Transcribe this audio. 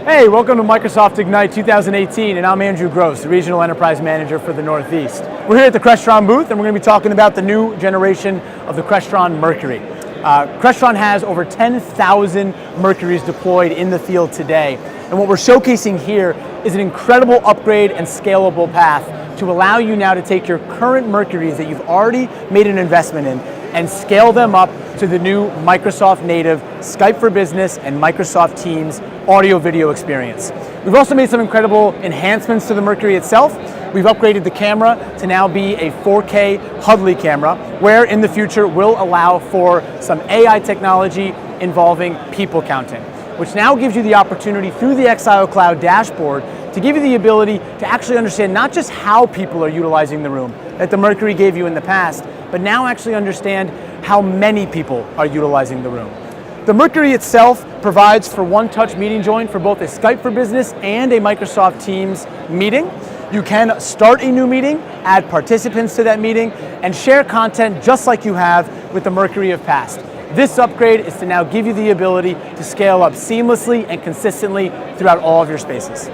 Hey, welcome to Microsoft Ignite 2018, and I'm Andrew Gross, the Regional Enterprise Manager for the Northeast. We're here at the Crestron booth, and we're going to be talking about the new generation of the Crestron Mercury. Crestron has over 10,000 Mercuries deployed in the field today, and what we're showcasing here is an incredible upgrade and scalable path to allow you now to take your current Mercuries that you've already made an investment in and scale them up to the new Microsoft native Skype for Business and Microsoft Teams audio-video experience. We've also made some incredible enhancements to the Mercury itself. We've upgraded the camera to now be a 4K HUD camera, where in the future will allow for some AI technology involving people counting, which now gives you the opportunity through the Exile Cloud dashboard to give you the ability to actually understand not just how people are utilizing the room that the Mercury gave you in the past, but now actually understand how many people are utilizing the room. The Mercury itself provides for one-touch meeting join for both a Skype for Business and a Microsoft Teams meeting. You can start a new meeting, add participants to that meeting, and share content just like you have with the Mercury of past. This upgrade is to now give you the ability to scale up seamlessly and consistently throughout all of your spaces.